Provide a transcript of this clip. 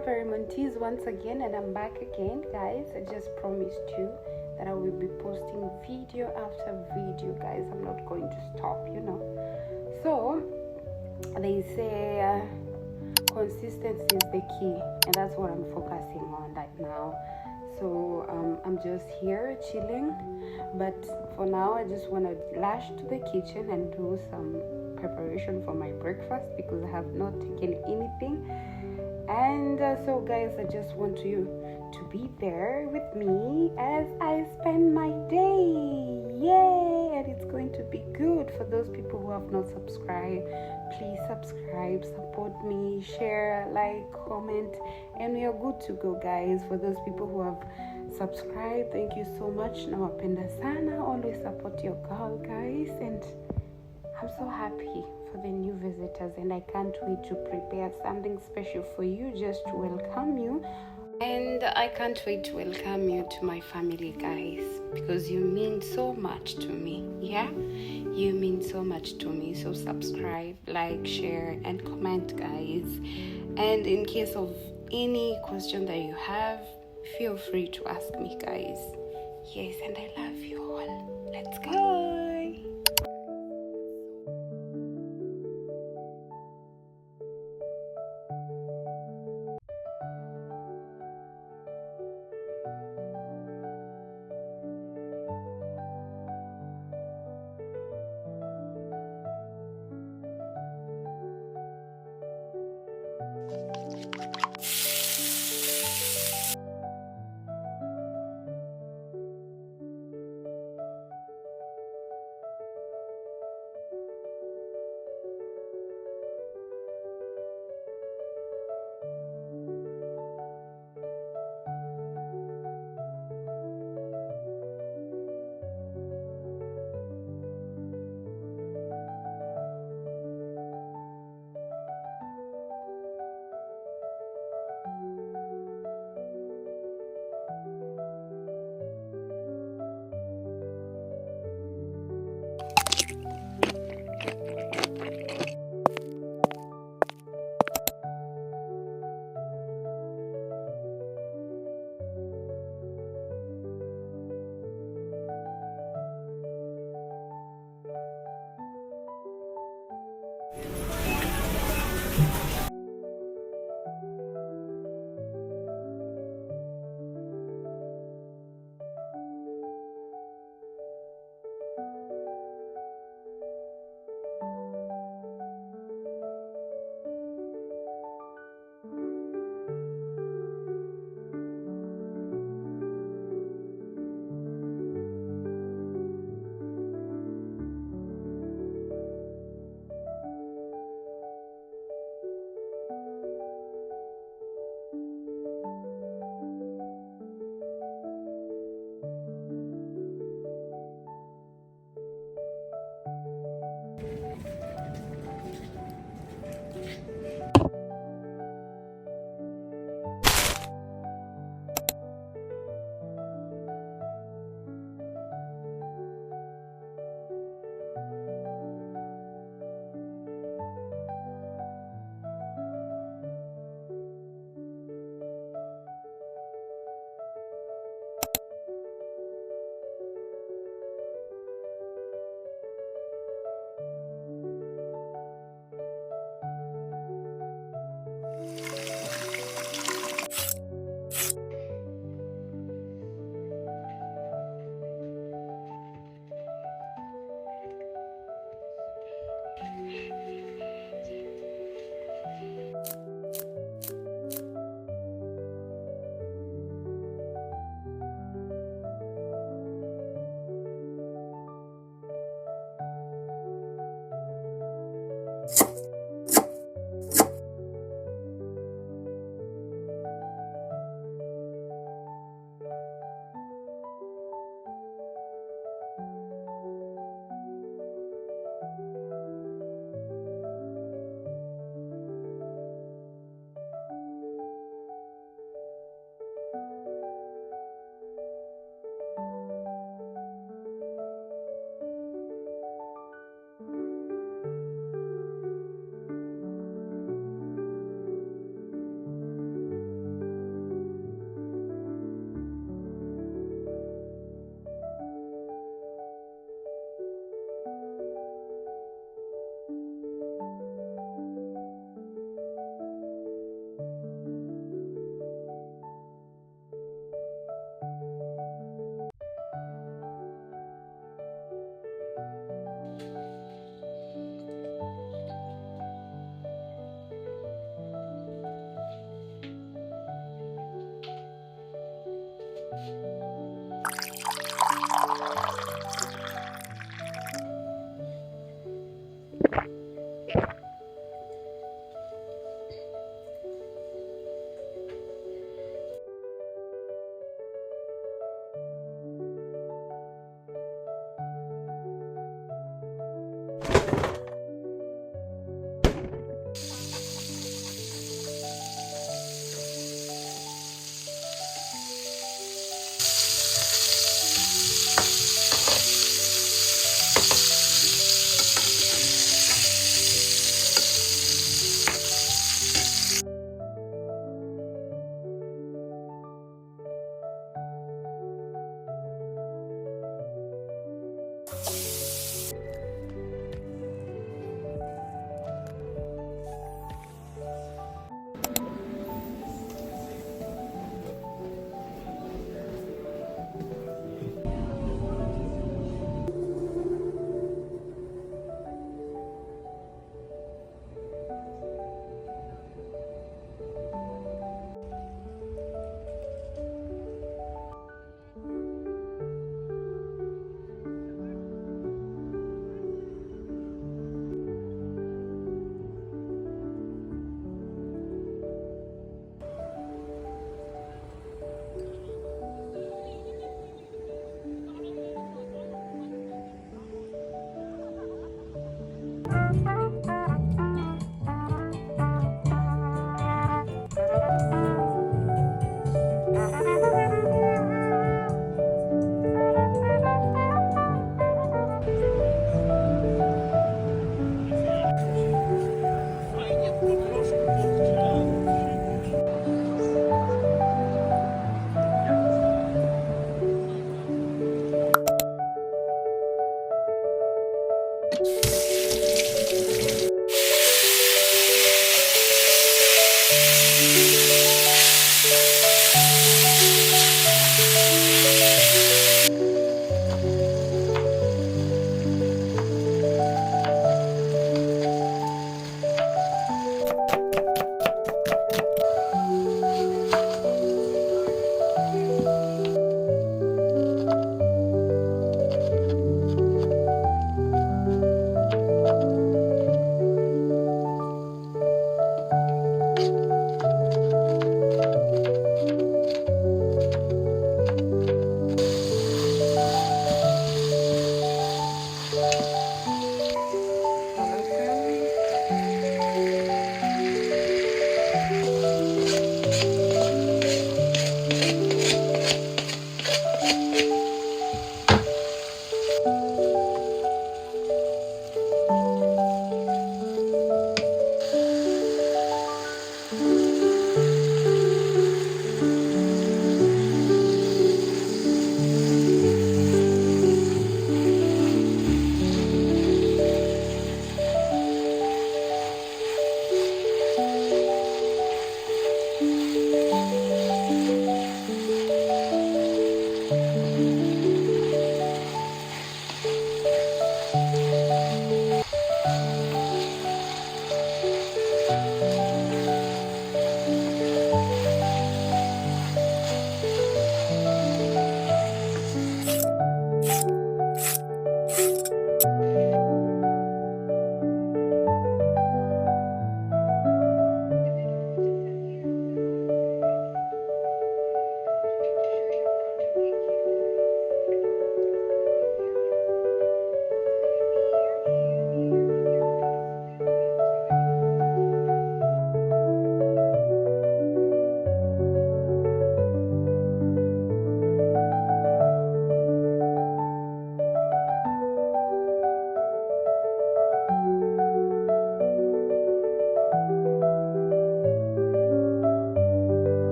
Strawberry Montees once again, and I'm back again, guys. I just promised you that I will be posting video after video, guys. I'm not going to stop, So they say consistency is the key, and that's what I'm focusing on right now. So I'm just here chilling, but for now I just want to rush to the kitchen and do some preparation for my breakfast because I have not taken anything. And so guys, I just want you to be there with me as I spend my day. Yay! And it's going to be good. For those people who have not subscribed, please subscribe, support me, share, like, comment, and we are good to go, guys. For those people who have subscribed, thank you so much. Nawapenda sana. Always support your girl, guys, and I'm so happy for the new visitors, and I can't wait to prepare something special for you just to welcome you. And I can't wait to welcome you to my family, guys, because you mean so much to me. Yeah, you mean so much to me. So subscribe, like, share, and comment, guys. And in case of any question that you have, feel free to ask me, guys. Yes, and I love you all. Let's go.